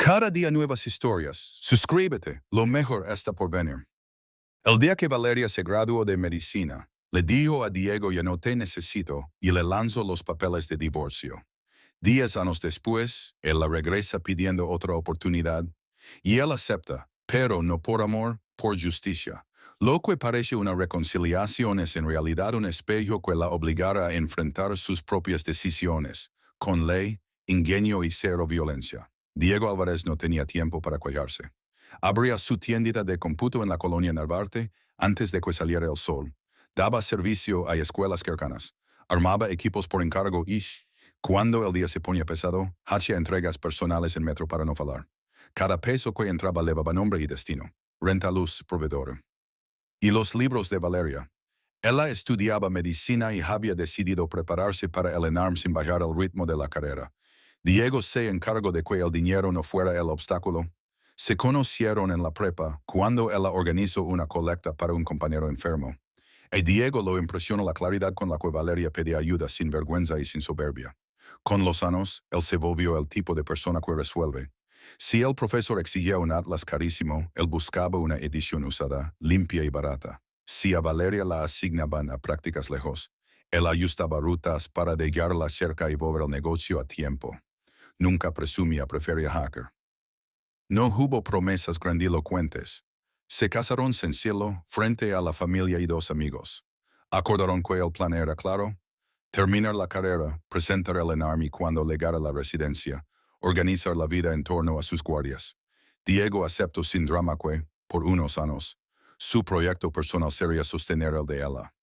Cada día nuevas historias. Suscríbete, lo mejor está por venir. El día que Valeria se graduó de medicina, le dijo a Diego ya no te necesito y le lanzó los papeles de divorcio. 10 años después, él la regresa pidiendo otra oportunidad y él acepta, pero no por amor, por justicia. Lo que parece una reconciliación es en realidad un espejo que la obligará a enfrentar sus propias decisiones, con ley, ingenio y cero violencia. Diego Álvarez no tenía tiempo para cuidarse. Abría su tiendita de cómputo en la colonia Narvarte antes de que saliera el sol. Daba servicio a escuelas cercanas. Armaba equipos por encargo y, cuando el día se ponía pesado, hacía entregas personales en metro para no fallar. Cada peso que entraba llevaba nombre y destino. Renta, luz, proveedor. Y los libros de Valeria. Ella estudiaba medicina y había decidido prepararse para el ENARM sin bajar el ritmo de la carrera. Diego se encargó de que el dinero no fuera el obstáculo. Se conocieron en la prepa cuando ella organizó una colecta para un compañero enfermo. Y Diego lo impresionó la claridad con la que Valeria pedía ayuda sin vergüenza y sin soberbia. Con los años, él se volvió el tipo de persona que resuelve. Si el profesor exigía un atlas carísimo, él buscaba una edición usada, limpia y barata. Si a Valeria la asignaban a prácticas lejos, él ajustaba rutas para llegarla cerca y volver el negocio a tiempo. Nunca presumía, prefería hacker. No hubo promesas grandilocuentes. Se casaron sencillo, frente a la familia y 2 amigos. Acordaron que el plan era claro: terminar la carrera, presentar el ENARM y cuando llegara a la residencia, organizar la vida en torno a sus guardias. Diego aceptó sin drama que, por unos años, su proyecto personal sería sostener el de ella.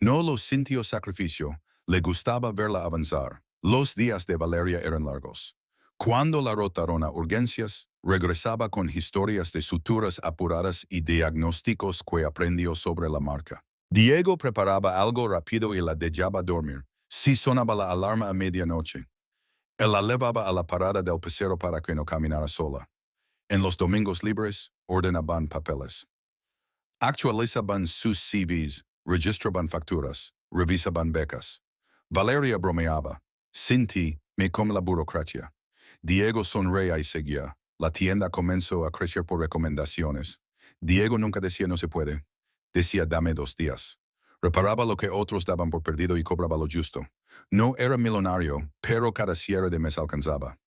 No lo sintió sacrificio, le gustaba verla avanzar. Los días de Valeria eran largos. Cuando la rotaron a urgencias, regresaba con historias de suturas apuradas y diagnósticos que aprendió sobre la marca. Diego preparaba algo rápido y la dejaba dormir. Si sonaba la alarma a medianoche, él la llevaba a la parada del pecero para que no caminara sola. En los domingos libres, ordenaban papeles. Actualizaban sus CVs, registraban facturas, revisaban becas. Valeria bromeaba: sin ti, me come la burocracia. Diego sonreía y seguía. La tienda comenzó a crecer por recomendaciones. Diego nunca decía no se puede. Decía dame 2 días. Reparaba lo que otros daban por perdido y cobraba lo justo. No era millonario, pero cada cierre de mes alcanzaba.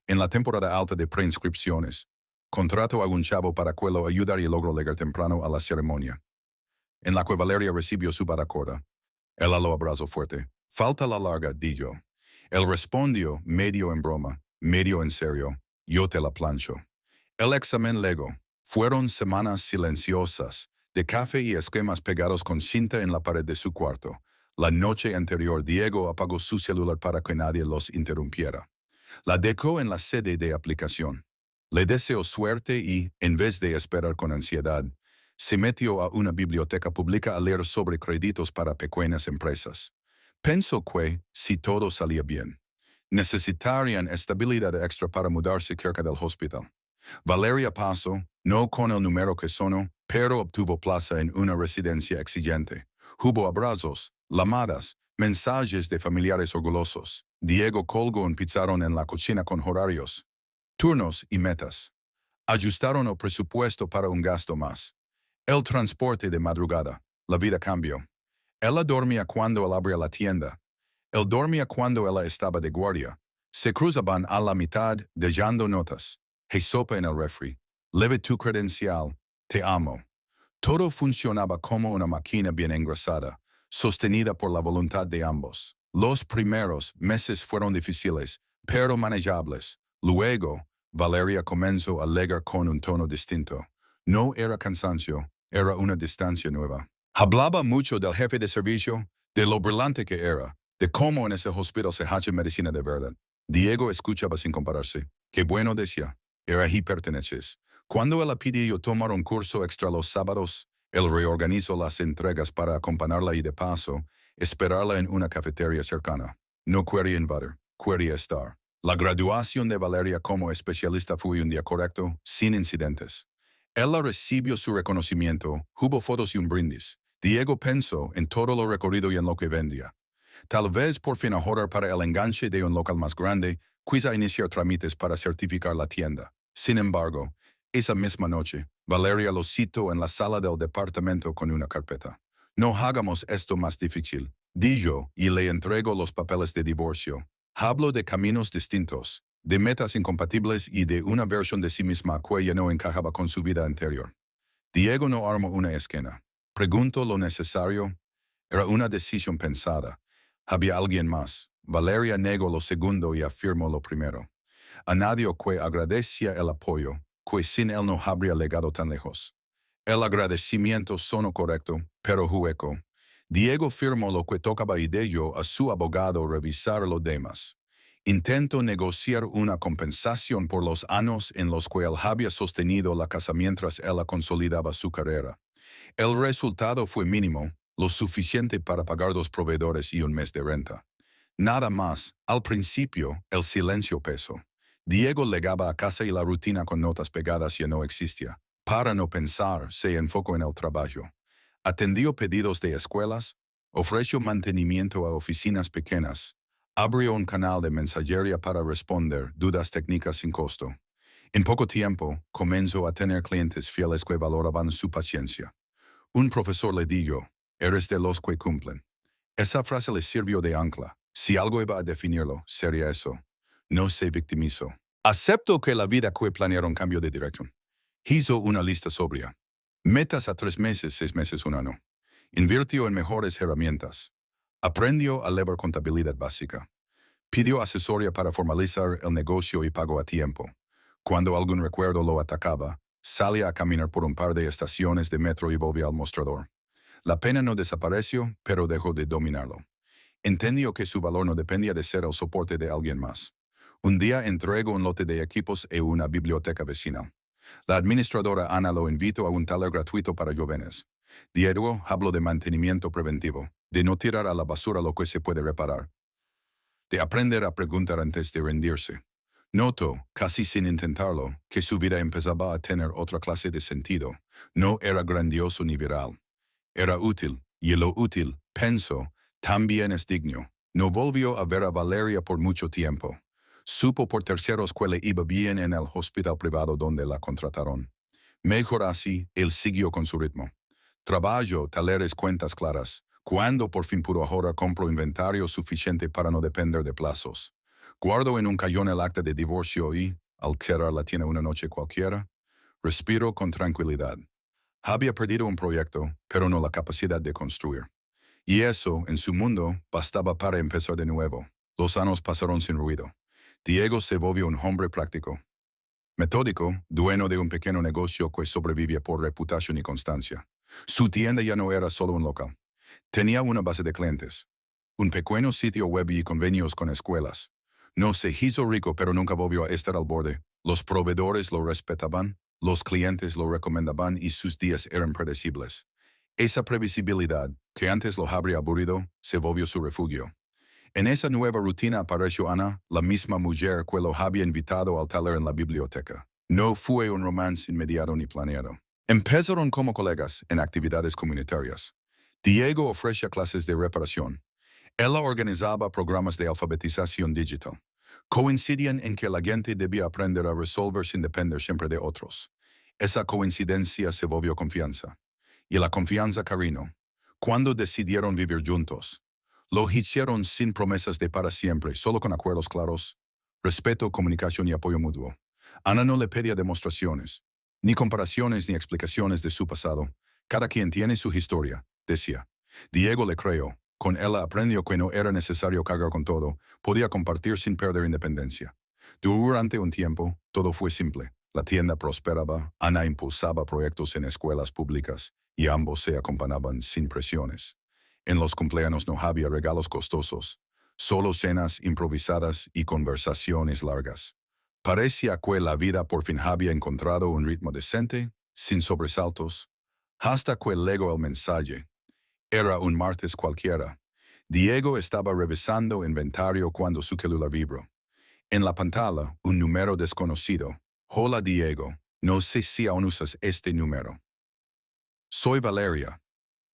En la temporada alta de preinscripciones, contrató a un chavo para que lo ayudara y logró llegar temprano a la ceremonia, en la que Valeria recibió su baracorda. Él lo abrazó fuerte. Falta la larga, dijo. Él respondió, medio en broma, medio en serio: yo te la plancho. El examen legó. Fueron semanas silenciosas, de café y esquemas pegados con cinta en la pared de su cuarto. La noche anterior, Diego apagó su celular para que nadie los interrumpiera. La dejó en la sede de aplicación. Le deseó suerte y, en vez de esperar con ansiedad, se metió a una biblioteca pública a leer sobre créditos para pequeñas empresas. Pensó que, si todo salía bien, necesitarían estabilidad extra para mudarse cerca del hospital. Valeria pasó, no con el número que sonó, pero obtuvo plaza en una residencia exigente. Hubo abrazos, llamadas, mensajes de familiares orgullosos. Diego colgó un pizarrón en la cocina con horarios, turnos y metas. Ajustaron el presupuesto para un gasto más. El transporte de madrugada. La vida cambió. Ella dormía cuando él abría la tienda. Él dormía cuando ella estaba de guardia. Se cruzaban a la mitad, dejando notas. Hey, sopa en el refri. Leve tu credencial. Te amo. Todo funcionaba como una máquina bien engrasada, sostenida por la voluntad de ambos. Los primeros meses fueron difíciles, pero manejables. Luego, Valeria comenzó a llegar con un tono distinto. No era cansancio, era una distancia nueva. Hablaba mucho del jefe de servicio, de lo brillante que era, de cómo en ese hospital se hace medicina de verdad. Diego escuchaba sin compararse. Qué bueno, decía. Era hiperteneces. Cuando él pidió tomar un curso extra los sábados, él reorganizó las entregas para acompañarla y de paso, esperarla en una cafetería cercana. No quería invadir, quería estar. La graduación de Valeria como especialista fue un día correcto, sin incidentes. Ella recibió su reconocimiento, hubo fotos y un brindis. Diego pensó en todo lo recorrido y en lo que vendía. Tal vez por fin ahorrar para el enganche de un local más grande, quizá iniciar trámites para certificar la tienda. Sin embargo, esa misma noche, Valeria lo citó en la sala del departamento con una carpeta. No hagamos esto más difícil, dijo, y le entregó los papeles de divorcio. Hablo de caminos distintos, de metas incompatibles y de una versión de sí misma que ya no encajaba con su vida anterior. Diego no armó una esquina. Preguntó lo necesario. Era una decisión pensada. Había alguien más. Valeria negó lo segundo y afirmó lo primero. A nadie que agradecía el apoyo, que sin él no habría llegado tan lejos. El agradecimiento sonó correcto, pero hueco. Diego firmó lo que tocaba y dio a su abogado revisar lo demás. Intentó negociar una compensación por los años en los que él había sostenido la casa mientras ella consolidaba su carrera. El resultado fue mínimo, lo suficiente para pagar 2 proveedores y un mes de renta. Nada más, al principio, el silencio pesó. Diego llegaba a casa y la rutina con notas pegadas ya no existía. Para no pensar, se enfocó en el trabajo. Atendió pedidos de escuelas, ofreció mantenimiento a oficinas pequeñas, abrió un canal de mensajería para responder dudas técnicas sin costo. En poco tiempo, comenzó a tener clientes fieles que valoraban su paciencia. Un profesor le dijo, eres de los que cumplen. Esa frase le sirvió de ancla. Si algo iba a definirlo, sería eso. No se victimizó. Aceptó que la vida que planearon cambio de dirección. Hizo una lista sobria. Metas a 3 meses, 6 meses, un año. Invirtió en mejores herramientas. Aprendió a leer contabilidad básica. Pidió asesoría para formalizar el negocio y pagó a tiempo. Cuando algún recuerdo lo atacaba, salía a caminar por un par de estaciones de metro y volvía al mostrador. La pena no desapareció, pero dejó de dominarlo. Entendió que su valor no dependía de ser el soporte de alguien más. Un día entregó un lote de equipos en una biblioteca vecinal. La administradora Ana lo invitó a un taller gratuito para jóvenes. Diego habló de mantenimiento preventivo, de no tirar a la basura lo que se puede reparar, de aprender a preguntar antes de rendirse. Notó, casi sin intentarlo, que su vida empezaba a tener otra clase de sentido. No era grandioso ni viral. Era útil, y lo útil, pensó, también es digno. No volvió a ver a Valeria por mucho tiempo. Supo por terceros que le iba bien en el hospital privado donde la contrataron. Mejor así, él siguió con su ritmo. Trabajo, talleres, cuentas claras. Cuando por fin pudo ahorrar, compró inventario suficiente para no depender de plazos. Guardó en un cajón el acta de divorcio y, al cerrar la tienda una noche cualquiera, respiró con tranquilidad. Había perdido un proyecto, pero no la capacidad de construir. Y eso, en su mundo, bastaba para empezar de nuevo. Los años pasaron sin ruido. Diego se volvió un hombre práctico. Metódico, dueño de un pequeño negocio que sobrevivía por reputación y constancia. Su tienda ya no era solo un local. Tenía una base de clientes. Un pequeño sitio web y convenios con escuelas. No se hizo rico, pero nunca volvió a estar al borde. Los proveedores lo respetaban, los clientes lo recomendaban y sus días eran predecibles. Esa previsibilidad, que antes lo habría aburrido, se volvió su refugio. En esa nueva rutina apareció Ana, la misma mujer que lo había invitado al taller en la biblioteca. No fue un romance inmediato ni planeado. Empezaron como colegas en actividades comunitarias. Diego ofrecía clases de reparación. Ella organizaba programas de alfabetización digital. Coincidían en que la gente debía aprender a resolver sin depender siempre de otros. Esa coincidencia se volvió confianza. Y la confianza cariño. Cuando decidieron vivir juntos, lo hicieron sin promesas de para siempre, solo con acuerdos claros, respeto, comunicación y apoyo mutuo. Ana no le pedía demostraciones, ni comparaciones ni explicaciones de su pasado. Cada quien tiene su historia, decía. Diego le creyó. Con ella aprendió que no era necesario cargar con todo, podía compartir sin perder independencia. Durante un tiempo, todo fue simple. La tienda prosperaba, Ana impulsaba proyectos en escuelas públicas, y ambos se acompañaban sin presiones. En los cumpleaños no había regalos costosos, solo cenas improvisadas y conversaciones largas. Parecía que la vida por fin había encontrado un ritmo decente, sin sobresaltos, hasta que llegó el mensaje. Era un martes cualquiera. Diego estaba revisando inventario cuando su celular vibró. En la pantalla, un número desconocido. Hola Diego, no sé si aún usas este número. Soy Valeria.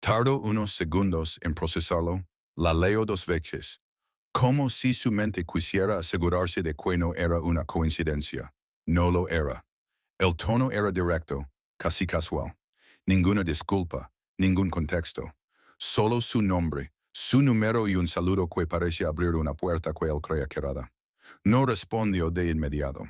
Tardó unos segundos en procesarlo. La leo 2 veces. Como si su mente quisiera asegurarse de que no era una coincidencia. No lo era. El tono era directo, casi casual. Ninguna disculpa, ningún contexto. Solo su nombre, su número y un saludo que parecía abrir una puerta que él creía cerrada. No respondió de inmediato.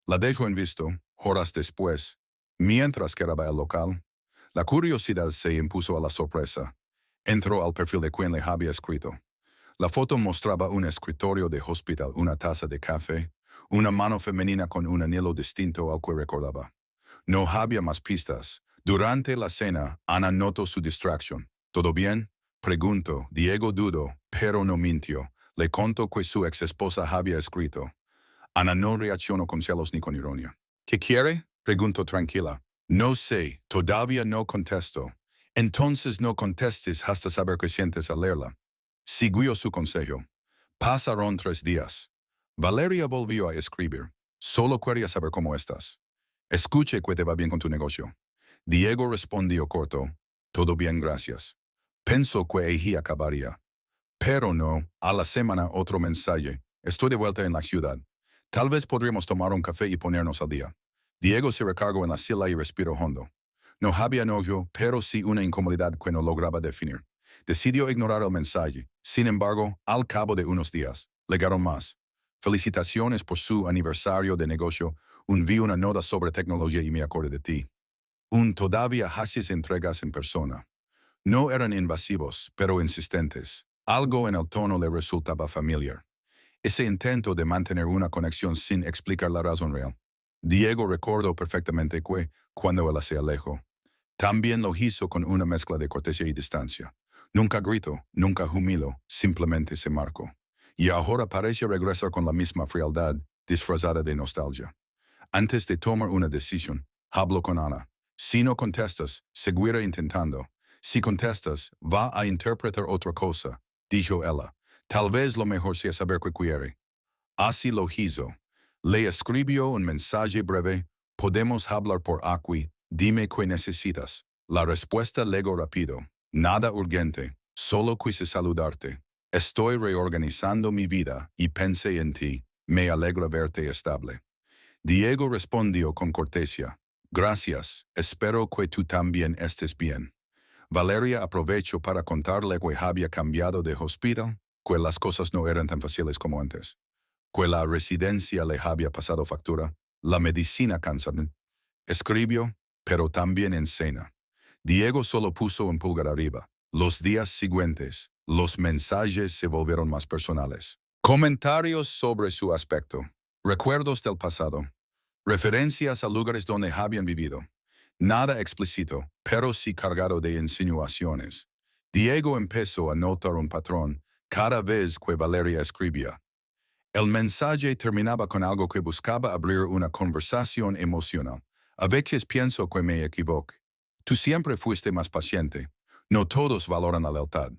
La dejó en visto, horas después, mientras quedaba el local. La curiosidad se impuso a la sorpresa. Entró al perfil de quien le había escrito. La foto mostraba un escritorio de hospital, una taza de café, una mano femenina con un anillo distinto al que recordaba. No había más pistas. Durante la cena, Ana notó su distracción. ¿Todo bien? Preguntó. Diego dudó, pero no mintió. Le contó que su ex esposa había escrito. Ana no reaccionó con celos ni con ironía. ¿Qué quiere? Preguntó tranquila. No sé, todavía no contesto. Entonces no contestes hasta saber qué sientes al leerla. Siguió su consejo. Pasaron 3 días. Valeria volvió a escribir. Solo quería saber cómo estás. Escuche que te va bien con tu negocio. Diego respondió corto. Todo bien, gracias. Pensó que allí acabaría. Pero no, a la semana otro mensaje. Estoy de vuelta en la ciudad. Tal vez podríamos tomar un café y ponernos al día. Diego se recargó en la silla y respiró hondo. No había enojo, pero sí una incomodidad que no lograba definir. Decidió ignorar el mensaje. Sin embargo, al cabo de unos días, llegaron más. Felicitaciones por su aniversario de negocio. Vi una nota sobre tecnología y me acordé de ti. Todavía haces entregas en persona. No eran invasivos, pero insistentes. Algo en el tono le resultaba familiar. Ese intento de mantener una conexión sin explicar la razón real. Diego recordó perfectamente que, cuando él se alejó, también lo hizo con una mezcla de cortesía y distancia. Nunca gritó, nunca humiló, simplemente se marcó. Y ahora parece regresar con la misma frialdad, disfrazada de nostalgia. Antes de tomar una decisión, habló con Ana. Si no contestas, seguirá intentando. Si contestas, va a interpretar otra cosa, dijo ella. Tal vez lo mejor sea saber qué quiere. Así lo hizo. Le escribió un mensaje breve. Podemos hablar por aquí. Dime qué necesitas. La respuesta llegó rápido. Nada urgente. Solo quise saludarte. Estoy reorganizando mi vida y pensé en ti. Me alegra verte estable. Diego respondió con cortesía. Gracias. Espero que tú también estés bien. Valeria aprovechó para contarle que había cambiado de hospital, que las cosas no eran tan fáciles como antes, que la residencia le había pasado factura, la medicina cansada. Escribió, pero también en cena. Diego solo puso un pulgar arriba. Los días siguientes, los mensajes se volvieron más personales. Comentarios sobre su aspecto. Recuerdos del pasado. Referencias a lugares donde habían vivido. Nada explícito, pero sí cargado de insinuaciones. Diego empezó a notar un patrón cada vez que Valeria escribía. El mensaje terminaba con algo que buscaba abrir una conversación emocional. A veces pienso que me equivoco. Tú siempre fuiste más paciente. No todos valoran la lealtad.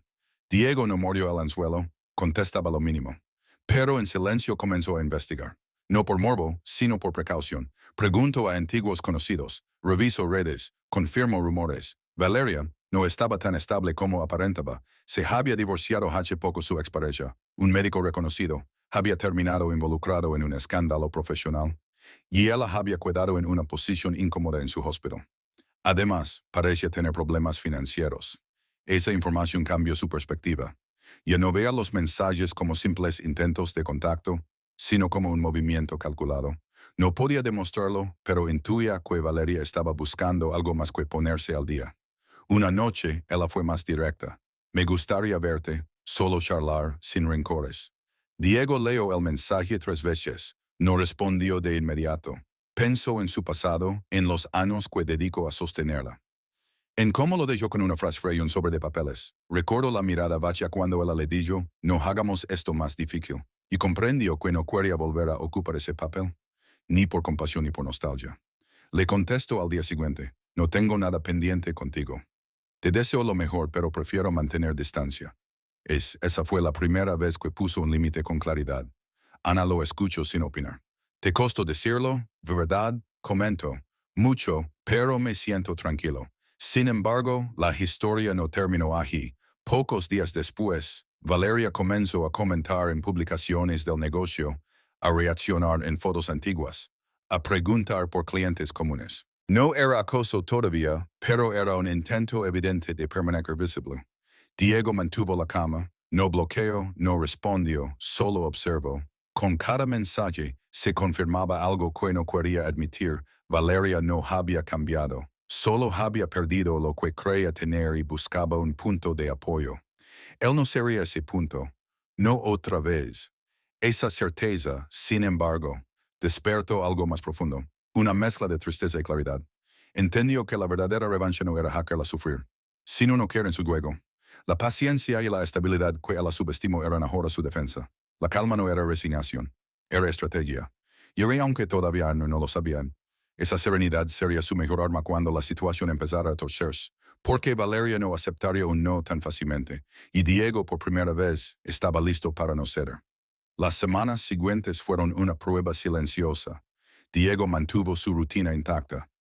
Diego no mordió el anzuelo, contestaba lo mínimo. Pero en silencio comenzó a investigar. No por morbo, sino por precaución. Pregunto a antiguos conocidos, reviso redes, confirmo rumores. Valeria no estaba tan estable como aparentaba. Se había divorciado hace poco su expareja, un médico reconocido. Había terminado involucrado en un escándalo profesional. Y ella había quedado en una posición incómoda en su hospital. Además, parecía tener problemas financieros. Esa información cambió su perspectiva. Ya no veía los mensajes como simples intentos de contacto, sino como un movimiento calculado. No podía demostrarlo, pero intuía que Valeria estaba buscando algo más que ponerse al día. Una noche, ella fue más directa. Me gustaría verte, solo charlar, sin rencores. Diego leyó el mensaje 3 veces. No respondió de inmediato. Pensó en su pasado, en los años que dedicó a sostenerla. En cómo lo dejó con una frase fría y un sobre de papeles. Recuerdo la mirada vacha cuando ella le dijo, no hagamos esto más difícil. Y comprendió que no quería volver a ocupar ese papel, ni por compasión ni por nostalgia. Le contestó al día siguiente, no tengo nada pendiente contigo. Te deseo lo mejor, pero prefiero mantener distancia. Esa fue la primera vez que puso un límite con claridad. Ana lo escuchó sin opinar. ¿Te costó decirlo? ¿Verdad? Comento. Mucho, pero me siento tranquilo. Sin embargo, la historia no terminó allí. Pocos días después, Valeria comenzó a comentar en publicaciones del negocio, a reaccionar en fotos antiguas, a preguntar por clientes comunes. No era acoso todavía, pero era un intento evidente de permanecer visible. Diego mantuvo la calma, no bloqueó, no respondió, solo observó. Con cada mensaje se confirmaba algo que no quería admitir. Valeria no había cambiado. Solo había perdido lo que creía tener y buscaba un punto de apoyo. Él no sería ese punto. No otra vez. Esa certeza, sin embargo, despertó algo más profundo. Una mezcla de tristeza y claridad. Entendió que la verdadera revancha no era hacerla sufrir, sino no caer en su juego. La paciencia y la estabilidad que él subestimó eran ahora su defensa. La calma no era resignación, era estrategia. Y aunque todavía no lo sabían, esa serenidad sería su mejor arma cuando la situación empezara a torcerse, porque Valeria no aceptaría un no tan fácilmente, y Diego por primera vez estaba listo para no ceder. Las semanas siguientes fueron una prueba silenciosa. Diego mantuvo su rutina intacta.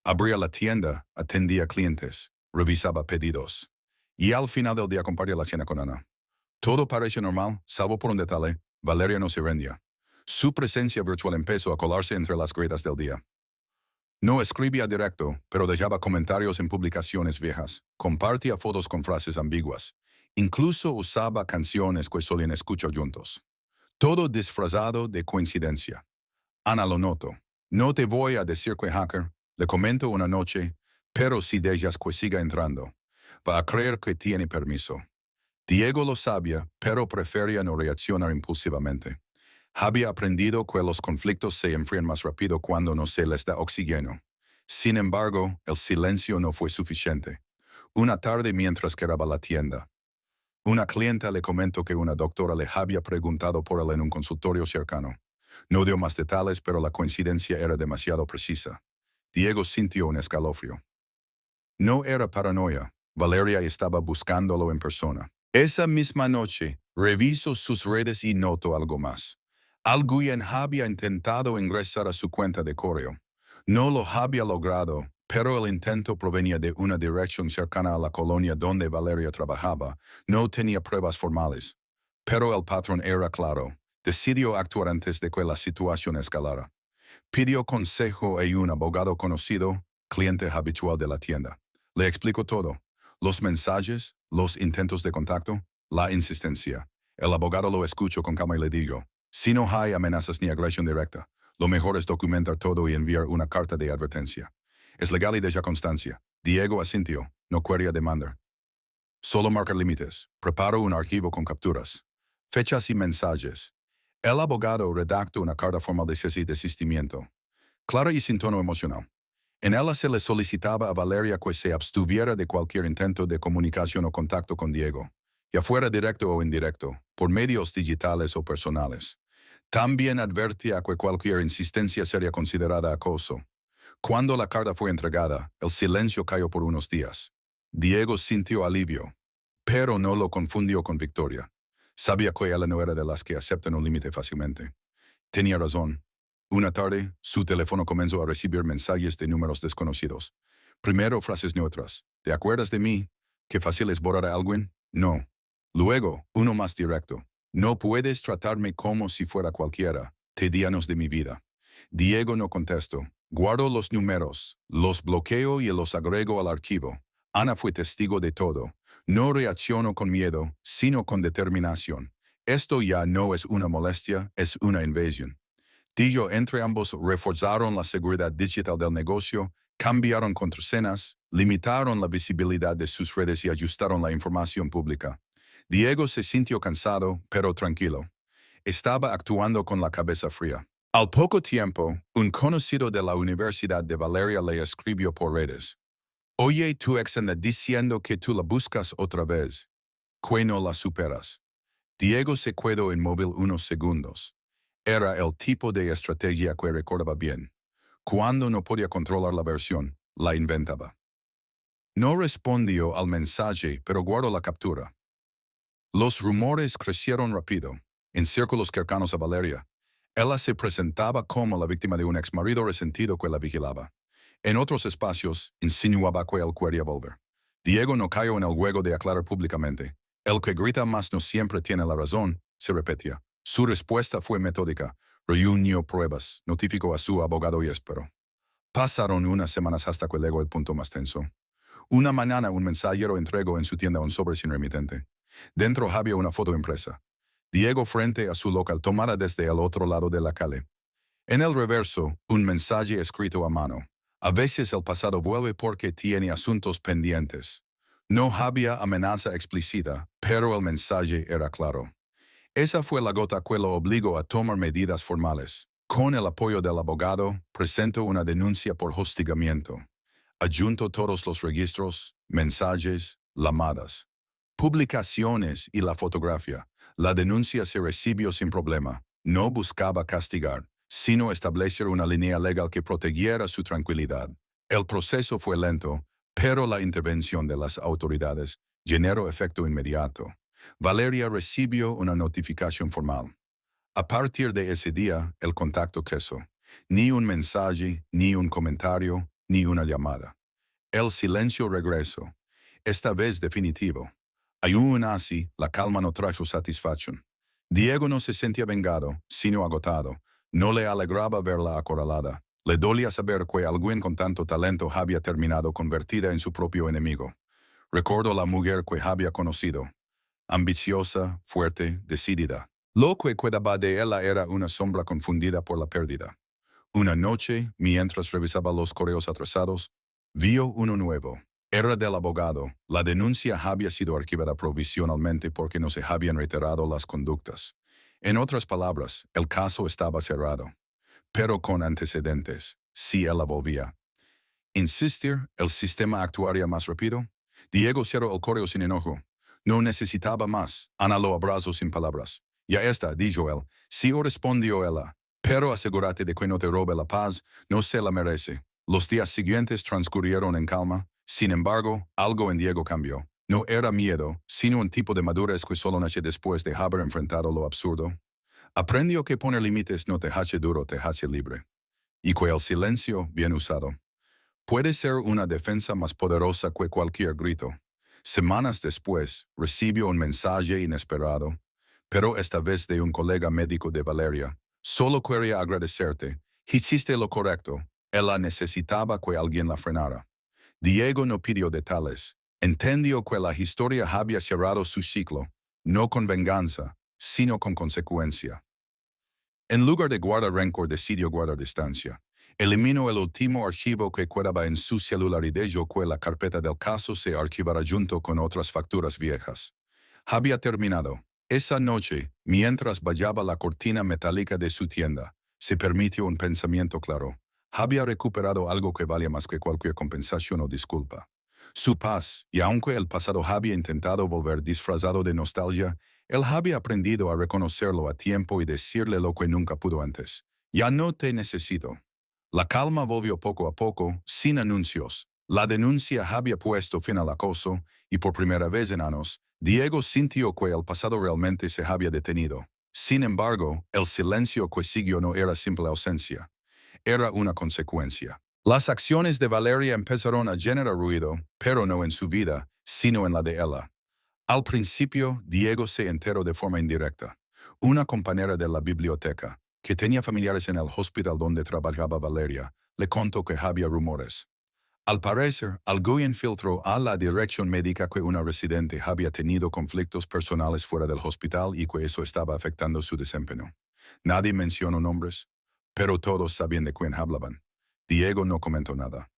Abría la tienda, atendía clientes, revisaba pedidos. Y al final del día compartía la cena con Ana. Todo parecía normal, salvo por un detalle: Valeria no se rendía. Su presencia virtual empezó a colarse entre las grietas del día. No escribía directo, pero dejaba comentarios en publicaciones viejas, compartía fotos con frases ambiguas. Incluso usaba canciones que solían escuchar juntos. Todo disfrazado de coincidencia. Ana lo notó. No te voy a decir que hacker, le comento una noche, pero si dejas que siga entrando, va a creer que tiene permiso. Diego lo sabía, pero prefería no reaccionar impulsivamente. Había aprendido que los conflictos se enfrían más rápido cuando no se les da oxígeno. Sin embargo, el silencio no fue suficiente. Una tarde mientras quedaba la tienda, una clienta le comentó que una doctora le había preguntado por él en un consultorio cercano. No dio más detalles, pero la coincidencia era demasiado precisa. Diego sintió un escalofrío. No era paranoia. Valeria estaba buscándolo en persona. Esa misma noche, revisó sus redes y notó algo más. Alguien había intentado ingresar a su cuenta de correo. No lo había logrado, pero el intento provenía de una dirección cercana a la colonia donde Valeria trabajaba. No tenía pruebas formales. Pero el patrón era claro. Decidió actuar antes de que la situación escalara. Pidió consejo a un abogado conocido, cliente habitual de la tienda. Le explicó todo: los mensajes, los intentos de contacto, la insistencia. El abogado lo escuchó con calma y le dijo: si no hay amenazas ni agresión directa, lo mejor es documentar todo y enviar una carta de advertencia. Es legal y deja constancia. Diego asintió. No quería demandar. Solo marcar límites. Preparo un archivo con capturas, fechas y mensajes. El abogado redactó una carta formal de cese y desistimiento, clara y sin tono emocional. En ella se le solicitaba a Valeria que se abstuviera de cualquier intento de comunicación o contacto con Diego, ya fuera directo o indirecto, por medios digitales o personales. También advertía que cualquier insistencia sería considerada acoso. Cuando la carta fue entregada, el silencio cayó por unos días. Diego sintió alivio, pero no lo confundió con victoria. Sabía que ella no era de las que aceptan un límite fácilmente. Tenía razón. Una tarde, su teléfono comenzó a recibir mensajes de números desconocidos. Primero frases neutras: ¿te acuerdas de mí? ¿Qué fácil es borrar a alguien? No. Luego, uno más directo: no puedes tratarme como si fuera cualquiera. Te di años de mi vida. Diego no contestó. Guardo los números, los bloqueo y los agrego al archivo. Ana fue testigo de todo. No reaccionó con miedo, sino con determinación. Esto ya no es una molestia, es una invasión. Dillo entre ambos reforzaron la seguridad digital del negocio, cambiaron contraseñas, limitaron la visibilidad de sus redes y ajustaron la información pública. Diego se sintió cansado, pero tranquilo. Estaba actuando con la cabeza fría. Al poco tiempo, un conocido de la Universidad de Valeria le escribió por redes: oye, tu ex anda diciendo que tú la buscas otra vez, que no la superas. Diego se quedó inmóvil unos segundos. Era el tipo de estrategia que recordaba bien. Cuando no podía controlar la versión, la inventaba. No respondió al mensaje, pero guardó la captura. Los rumores crecieron rápido. En círculos cercanos a Valeria, ella se presentaba como la víctima de un exmarido resentido que la vigilaba. En otros espacios, insinuaba que él quería volver. Diego no cayó en el juego de aclarar públicamente: el que grita más no siempre tiene la razón, se repetía. Su respuesta fue metódica: Reunió pruebas, notificó a su abogado y esperó. Pasaron unas semanas hasta que llegó el punto más tenso. Una mañana un mensajero entregó en su tienda un sobre sin remitente. Dentro había una foto impresa. Diego frente a su local tomada desde el otro lado de la calle. En el reverso, un mensaje escrito a mano. A veces el pasado vuelve porque tiene asuntos pendientes. No había amenaza explícita, pero el mensaje era claro. Esa fue la gota que lo obligó a tomar medidas formales. Con el apoyo del abogado, presentó una denuncia por hostigamiento. Adjunto todos los registros, mensajes, llamadas, publicaciones y la fotografía. La denuncia se recibió sin problema. No buscaba castigar, sino establecer una línea legal que protegiera su tranquilidad. El proceso fue lento, pero la intervención de las autoridades generó efecto inmediato. Valeria recibió una notificación formal. A partir de ese día, el contacto cesó. Ni un mensaje, ni un comentario, ni una llamada. El silencio regresó, esta vez definitivo. Aún así, la calma no trajo satisfacción. Diego no se sentía vengado, sino agotado. No le alegraba verla acorralada. Le dolía saber que alguien con tanto talento había terminado convertida en su propio enemigo. Recordó la mujer que había conocido. Ambiciosa, fuerte, decidida. Lo que quedaba de ella era una sombra confundida por la pérdida. Una noche, mientras revisaba los correos atrasados, vio uno nuevo. Era del abogado. La denuncia había sido archivada provisionalmente porque no se habían reiterado las conductas. En otras palabras, el caso estaba cerrado. Pero con antecedentes, si ella volvía. Insistir, el sistema actuaría más rápido. Diego cerró el correo sin enojo. No necesitaba más. Ana lo abrazó sin palabras. Ya está, dijo él. Sí, respondió ella. Pero asegúrate de que no te robe la paz, no se la merece. Los días siguientes transcurrieron en calma. Sin embargo, algo en Diego cambió. No era miedo, sino un tipo de madurez que solo nace después de haber enfrentado lo absurdo. Aprendió que poner límites no te hace duro, te hace libre. Y que el silencio, bien usado, puede ser una defensa más poderosa que cualquier grito. Semanas después, recibió un mensaje inesperado, pero esta vez de un colega médico de Valeria. Solo quería agradecerte. Hiciste lo correcto. Ella necesitaba que alguien la frenara. Diego no pidió detalles. Entendió que la historia había cerrado su ciclo, no con venganza, sino con consecuencia. En lugar de guardar rencor, decidió guardar distancia. Eliminó el último archivo que quedaba en su celular y dejó que la carpeta del caso se archivara junto con otras facturas viejas. Había terminado. Esa noche, mientras vallaba la cortina metálica de su tienda, se permitió un pensamiento claro. Había recuperado algo que valía más que cualquier compensación o disculpa. Su paz, y aunque el pasado había intentado volver disfrazado de nostalgia, él había aprendido a reconocerlo a tiempo y decirle lo que nunca pudo antes. Ya no te necesito. La calma volvió poco a poco, sin anuncios. La denuncia había puesto fin al acoso, y por primera vez en años, Diego sintió que el pasado realmente se había detenido. Sin embargo, el silencio que siguió no era simple ausencia. Era una consecuencia. Las acciones de Valeria empezaron a generar ruido, pero no en su vida, sino en la de ella. Al principio, Diego se enteró de forma indirecta. Una compañera de la biblioteca, que tenía familiares en el hospital donde trabajaba Valeria, le contó que había rumores. Al parecer, alguien filtró a la dirección médica que una residente había tenido conflictos personales fuera del hospital y que eso estaba afectando su desempeño. Nadie mencionó nombres, pero todos sabían de quién hablaban. Diego no comentó nada.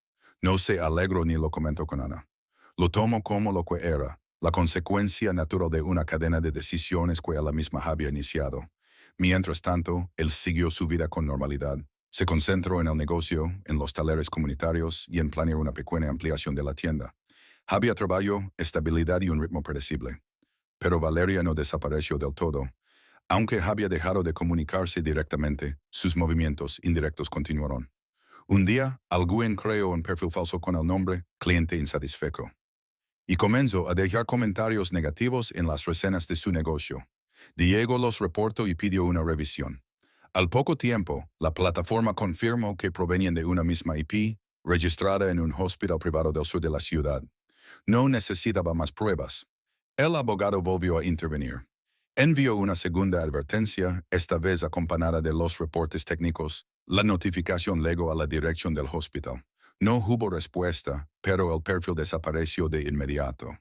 No se alegró ni lo comentó con Ana. Lo tomó como lo que era, la consecuencia natural de una cadena de decisiones que ella misma había iniciado. Mientras tanto, él siguió su vida con normalidad. Se concentró en el negocio, en los talleres comunitarios y en planear una pequeña ampliación de la tienda. Había trabajo, estabilidad y un ritmo predecible. Pero Valeria no desapareció del todo. Aunque había dejado de comunicarse directamente, sus movimientos indirectos continuaron. Un día, alguien creó un perfil falso con el nombre Cliente Insatisfecho y comenzó a dejar comentarios negativos en las reseñas de su negocio. Diego los reportó y pidió una revisión. Al poco tiempo, la plataforma confirmó que provenían de una misma IP, registrada en un hospital privado del sur de la ciudad. No necesitaba más pruebas. El abogado volvió a intervenir. Envió una segunda advertencia, esta vez acompañada de los reportes técnicos. La notificación llegó a la dirección del hospital. No hubo respuesta, pero el perfil desapareció de inmediato.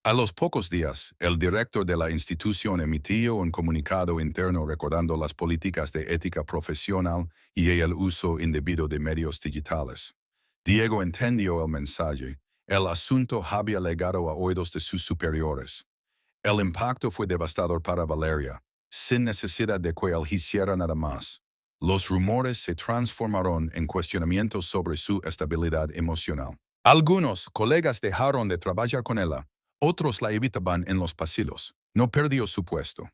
A los pocos días, el director de la institución emitió un comunicado interno recordando las políticas de ética profesional y el uso indebido de medios digitales. Diego entendió el mensaje. El asunto había llegado a oídos de sus superiores. El impacto fue devastador para Valeria, sin necesidad de que él hiciera nada más. Los rumores se transformaron en cuestionamientos sobre su estabilidad emocional. Algunos colegas dejaron de trabajar con ella, otros la evitaban en los pasillos. No perdió su puesto,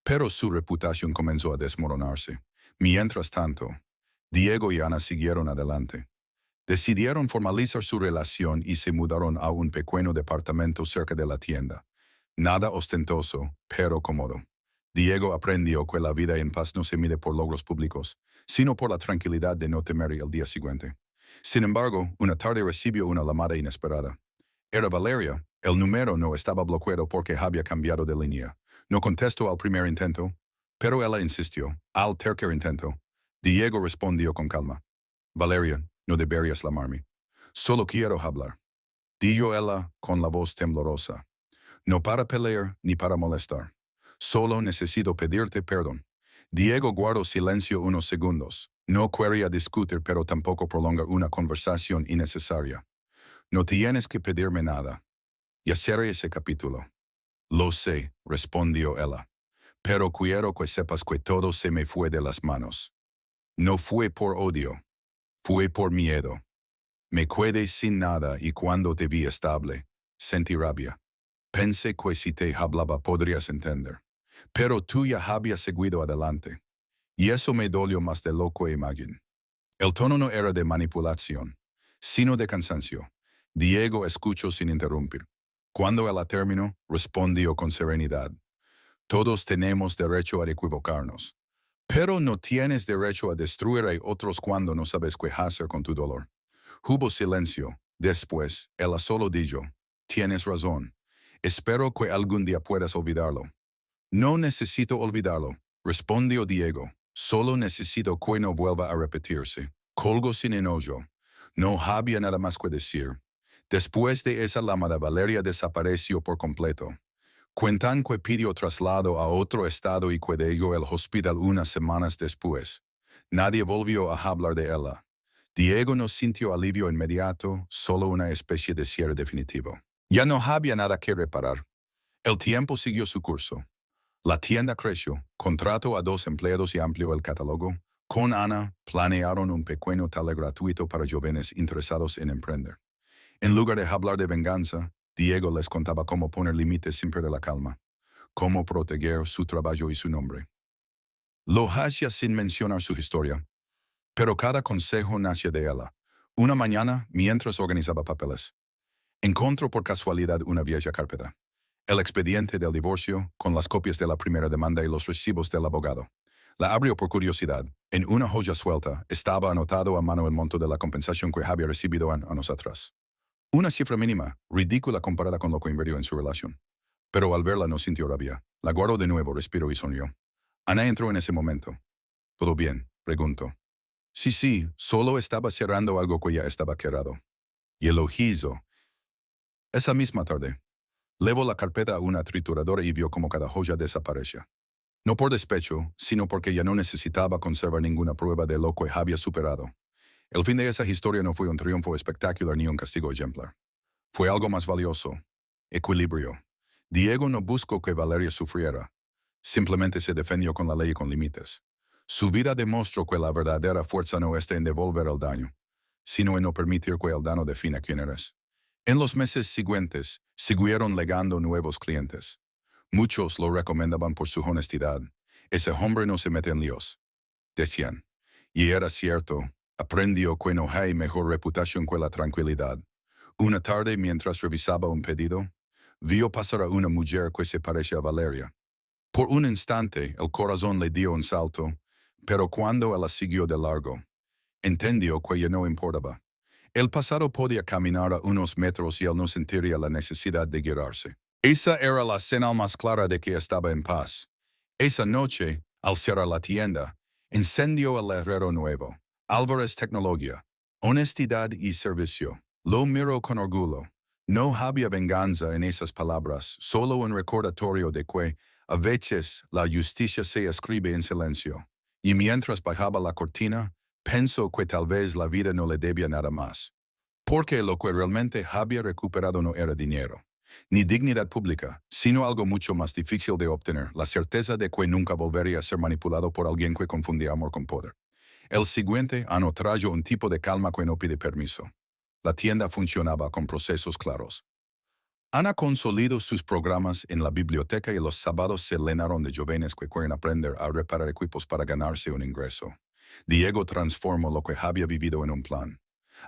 pero su reputación comenzó a desmoronarse. Mientras tanto, Diego y Ana siguieron adelante. Decidieron formalizar su relación y se mudaron a un pequeño departamento cerca de la tienda. Nada ostentoso, pero cómodo. Diego aprendió que la vida en paz no se mide por logros públicos, sino por la tranquilidad de no temer el día siguiente. Sin embargo, una tarde recibió una llamada inesperada. Era Valeria. El número no estaba bloqueado porque había cambiado de línea. No contestó al primer intento, pero ella insistió. Al tercer intento, Diego respondió con calma. Valeria, no deberías llamarme. Solo quiero hablar. Dijo ella con la voz temblorosa. No para pelear ni para molestar. Solo necesito pedirte perdón. Diego guardó silencio unos segundos. No quería discutir pero tampoco prolongar una conversación innecesaria. No tienes que pedirme nada. Ya cerré ese capítulo. Lo sé, respondió ella. Pero quiero que sepas que todo se me fue de las manos. No fue por odio. Fue por miedo. Me quedé sin nada y cuando te vi estable, sentí rabia. Pensé que si te hablaba podrías entender. Pero tú ya habías seguido adelante. Y eso me dolió más de lo que imaginé. El tono no era de manipulación, sino de cansancio. Diego escuchó sin interrumpir. Cuando ella terminó, respondió con serenidad. Todos tenemos derecho a equivocarnos. Pero no tienes derecho a destruir a otros cuando no sabes qué hacer con tu dolor. Hubo silencio. Después, ella solo dijo, tienes razón. Espero que algún día puedas olvidarlo. No necesito olvidarlo, respondió Diego. Solo necesito que no vuelva a repetirse. Colgó sin enojo. No había nada más que decir. Después de esa llamada, Valeria desapareció por completo. Cuentan que pidió traslado a otro estado y que dejó el hospital unas semanas después. Nadie volvió a hablar de ella. Diego no sintió alivio inmediato, solo una especie de cierre definitivo. Ya no había nada que reparar. El tiempo siguió su curso. La tienda creció, contrató a 2 empleados y amplió el catálogo. Con Ana, planearon un pequeño taller gratuito para jóvenes interesados en emprender. En lugar de hablar de venganza, Diego les contaba cómo poner límites sin perder la calma, cómo proteger su trabajo y su nombre. Lo hacía sin mencionar su historia, pero cada consejo nacía de ella. Una mañana, mientras organizaba papeles, encontró por casualidad una vieja carpeta. El expediente del divorcio, con las copias de la primera demanda y los recibos del abogado. La abrió por curiosidad. En una hoja suelta estaba anotado a mano el monto de la compensación que había recibido años atrás. Una cifra mínima, ridícula comparada con lo que invirtió en su relación. Pero al verla no sintió rabia. La guardó de nuevo, respiró y sonrió. Ana entró en ese momento. ¿Todo bien?, preguntó. Sí, solo estaba cerrando algo que ya estaba quebrado. Y el ojizo. Esa misma tarde, llevó la carpeta a una trituradora y vio cómo cada joya desaparecía. No por despecho, sino porque ya no necesitaba conservar ninguna prueba de lo que había superado. El fin de esa historia no fue un triunfo espectacular ni un castigo ejemplar. Fue algo más valioso. Equilibrio. Diego no buscó que Valeria sufriera. Simplemente se defendió con la ley y con límites. Su vida demostró que la verdadera fuerza no está en devolver el daño, sino en no permitir que el daño defina quién eres. En los meses siguientes, siguieron llegando nuevos clientes. Muchos lo recomendaban por su honestidad. Ese hombre no se mete en líos, decían. Y era cierto. Aprendió que no hay mejor reputación que la tranquilidad. Una tarde, mientras revisaba un pedido, vio pasar a una mujer que se parecía a Valeria. Por un instante, el corazón le dio un salto, pero cuando ella siguió de largo, entendió que ya no importaba. El pasado podía caminar a unos metros y él no sentiría la necesidad de girarse. Esa era la señal más clara de que estaba en paz. Esa noche, al cerrar la tienda, encendió el herrero nuevo. Álvarez Tecnología, honestidad y servicio. Lo miró con orgullo. No había venganza en esas palabras, solo un recordatorio de que, a veces, la justicia se escribe en silencio. Y mientras bajaba la cortina, pensó que tal vez la vida no le debía nada más. Porque lo que realmente había recuperado no era dinero, ni dignidad pública, sino algo mucho más difícil de obtener, la certeza de que nunca volvería a ser manipulado por alguien que confundía amor con poder. El siguiente año trajo un tipo de calma que no pide permiso. La tienda funcionaba con procesos claros. Ana consolidó sus programas en la biblioteca y los sábados se llenaron de jóvenes que quieren aprender a reparar equipos para ganarse un ingreso. Diego transformó lo que había vivido en un plan.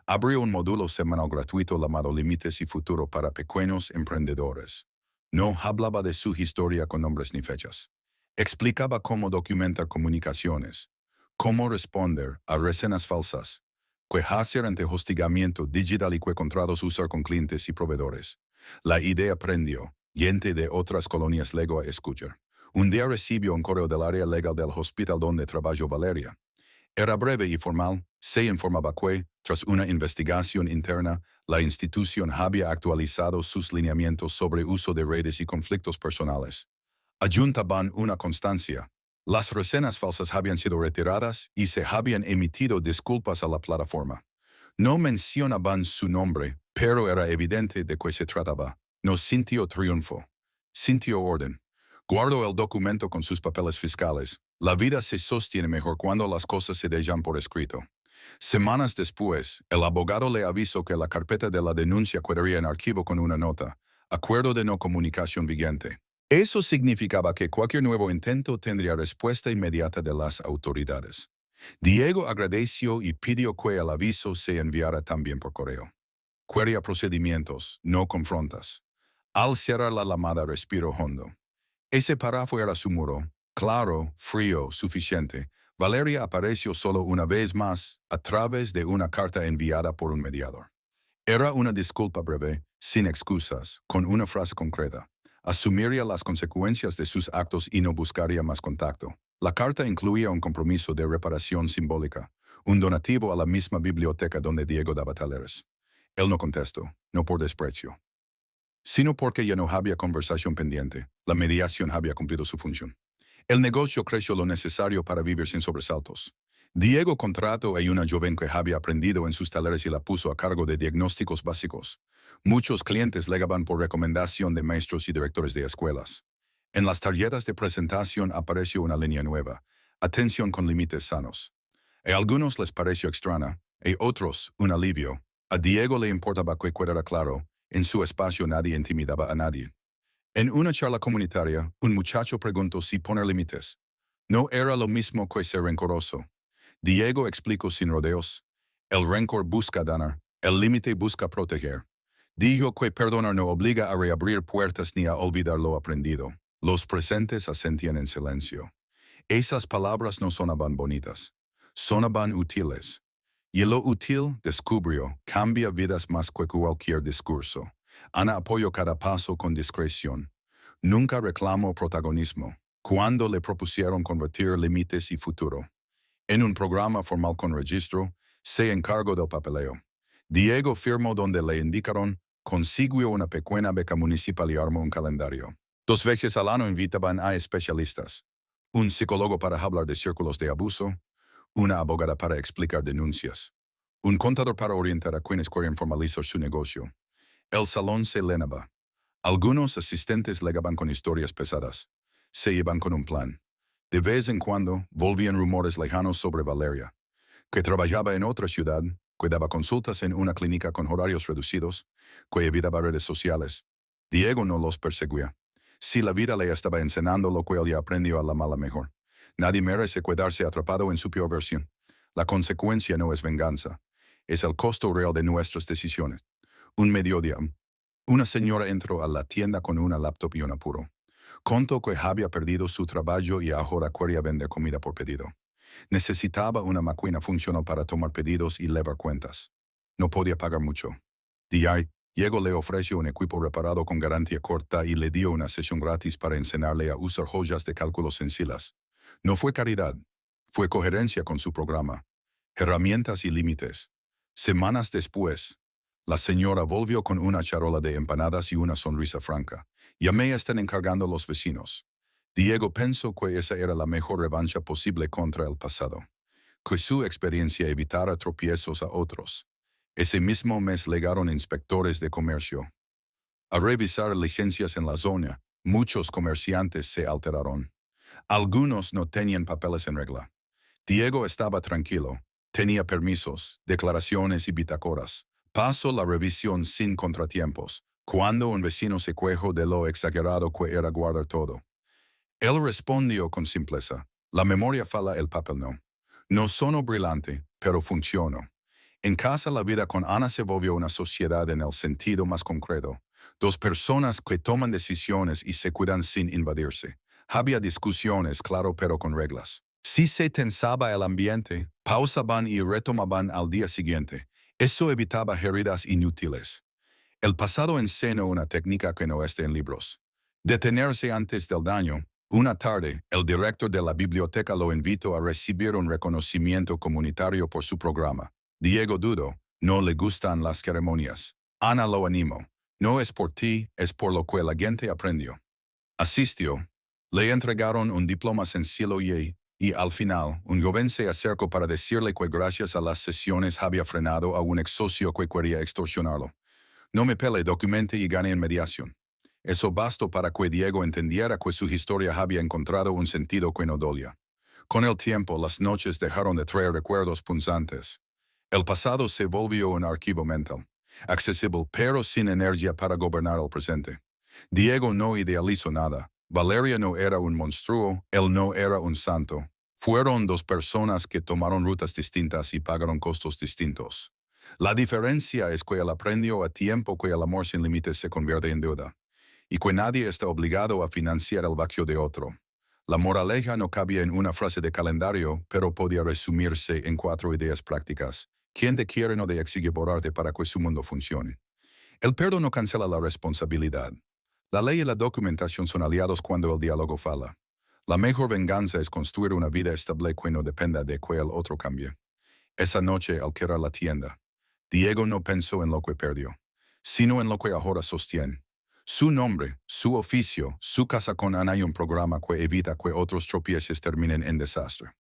Abrió un módulo semanal gratuito llamado Límites y Futuro para pequeños emprendedores. No hablaba de su historia con nombres ni fechas. Explicaba cómo documentar comunicaciones, cómo responder a reseñas falsas, qué hacer ante hostigamiento digital y qué contratos usar con clientes y proveedores. La idea prendió. Gente de otras colonias legó a escuchar. Un día recibió un correo del área legal del hospital donde trabajó Valeria. Era breve y formal. Se informaba que, tras una investigación interna, la institución había actualizado sus lineamientos sobre uso de redes y conflictos personales. Adjuntaban una constancia. Las reseñas falsas habían sido retiradas y se habían emitido disculpas a la plataforma. No mencionaban su nombre, pero era evidente de qué se trataba. No sintió triunfo. Sintió orden. Guardó el documento con sus papeles fiscales. La vida se sostiene mejor cuando las cosas se dejan por escrito. Semanas después, el abogado le avisó que la carpeta de la denuncia quedaría en archivo con una nota, acuerdo de no comunicación vigente. Eso significaba que cualquier nuevo intento tendría respuesta inmediata de las autoridades. Diego agradeció y pidió que el aviso se enviara también por correo. Quería procedimientos, no confrontas. Al cerrar la llamada respiró hondo. Ese párrafo era su muro, claro, frío, suficiente. Valeria apareció solo una vez más, a través de una carta enviada por un mediador. Era una disculpa breve, sin excusas, con una frase concreta. Asumiría las consecuencias de sus actos y no buscaría más contacto. La carta incluía un compromiso de reparación simbólica, un donativo a la misma biblioteca donde Diego daba talleres. Él no contestó, no por desprecio, sino porque ya no había conversación pendiente. La mediación había cumplido su función. El negocio creció lo necesario para vivir sin sobresaltos. Diego contrató a una joven que había aprendido en sus talleres y la puso a cargo de diagnósticos básicos. Muchos clientes llegaban por recomendación de maestros y directores de escuelas. En las tarjetas de presentación apareció una línea nueva: atención con límites sanos. A algunos les pareció extraña, a otros un alivio. A Diego le importaba que quedara claro: en su espacio nadie intimidaba a nadie. En una charla comunitaria, un muchacho preguntó si poner límites no era lo mismo que ser rencoroso. Diego explicó sin rodeos: el rencor busca dañar, el límite busca proteger. Dijo que perdonar no obliga a reabrir puertas ni a olvidar lo aprendido. Los presentes asentían en silencio. Esas palabras no sonaban bonitas, sonaban útiles. Y lo útil, descubrió, cambia vidas más que cualquier discurso. Ana apoyó cada paso con discreción. Nunca reclamó protagonismo. Cuando le propusieron convertir límites y futuro en un programa formal con registro, se encargó del papeleo. Diego firmó donde le indicaron, consiguió una pequeña beca municipal y armó un calendario. 2 veces al año invitaban a especialistas: un psicólogo para hablar de círculos de abuso, una abogada para explicar denuncias, un contador para orientar a quienes quieren formalizar su negocio. El salón se llenaba. Algunos asistentes llegaban con historias pesadas. Se iban con un plan. De vez en cuando volvían rumores lejanos sobre Valeria, que trabajaba en otra ciudad, que daba consultas en una clínica con horarios reducidos, que evitaba redes sociales. Diego no los perseguía. Si la vida le estaba enseñando lo que él ya aprendió a la mala mejor. Nadie merece quedarse atrapado en su peor versión. La consecuencia no es venganza, es el costo real de nuestras decisiones. Un mediodía, una señora entró a la tienda con una laptop y un apuro. Contó que había perdido su trabajo y ahora quería vender comida por pedido. Necesitaba una máquina funcional para tomar pedidos y llevar cuentas. No podía pagar mucho. Diego le ofreció un equipo reparado con garantía corta y le dio una sesión gratis para enseñarle a usar joyas de cálculo sencillas. No fue caridad, fue coherencia con su programa. Herramientas y límites. Semanas después, la señora volvió con una charola de empanadas y una sonrisa franca. Ya me están encargando los vecinos. Diego pensó que esa era la mejor revancha posible contra el pasado. Que su experiencia evitara tropiezos a otros. Ese mismo mes llegaron inspectores de comercio. A revisar licencias en la zona, muchos comerciantes se alteraron. Algunos no tenían papeles en regla. Diego estaba tranquilo. Tenía permisos, declaraciones y bitácoras. Pasó la revisión sin contratiempos, cuando un vecino se quejó de lo exagerado que era guardar todo. Él respondió con simpleza: la memoria falla, el papel no. No sonó brillante, pero funcionó. En casa la vida con Ana se volvió una sociedad en el sentido más concreto. Dos personas que toman decisiones y se cuidan sin invadirse. Había discusiones, claro, pero con reglas. Si se tensaba el ambiente, pausaban y retomaban al día siguiente. Eso evitaba heridas inútiles. El pasado enseñó una técnica que no está en libros. Detenerse antes del daño. Una tarde, el director de la biblioteca lo invitó a recibir un reconocimiento comunitario por su programa. Diego dudó, no le gustan las ceremonias. Ana lo animó. No es por ti, es por lo que la gente aprendió. Asistió. Le entregaron un diploma sencillo y al final, un joven se acercó para decirle que gracias a las sesiones había frenado a un ex socio que quería extorsionarlo. No me pele, documente y gane en mediación. Eso bastó para que Diego entendiera que su historia había encontrado un sentido que no dolía. Con el tiempo, las noches dejaron de traer recuerdos punzantes. El pasado se volvió un archivo mental, accesible pero sin energía para gobernar el presente. Diego no idealizó nada. Valeria no era un monstruo, él no era un santo. Fueron dos personas que tomaron rutas distintas y pagaron costos distintos. La diferencia es que él aprendió a tiempo que el amor sin límites se convierte en deuda, y que nadie está obligado a financiar el vacío de otro. La moraleja no cabía en una frase de calendario, pero podía resumirse en 4 ideas prácticas. Quien te quiere no te exige borrarte para que su mundo funcione. El perdón no cancela la responsabilidad. La ley y la documentación son aliados cuando el diálogo falla. La mejor venganza es construir una vida estable que no dependa de que el otro cambie. Esa noche, al cerrar la tienda, Diego no pensó en lo que perdió, sino en lo que ahora sostiene. Su nombre, su oficio, su casa con Ana y un programa que evita que otros tropieces terminen en desastre.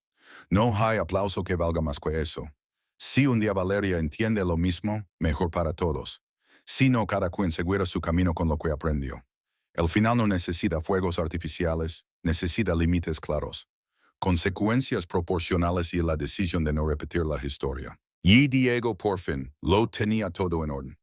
No hay aplauso que valga más que eso. Si un día Valeria entiende lo mismo, mejor para todos. Si no, cada quien seguirá su camino con lo que aprendió. El final no necesita fuegos artificiales, necesita límites claros, consecuencias proporcionales y la decisión de no repetir la historia. Y Diego por fin lo tenía todo en orden.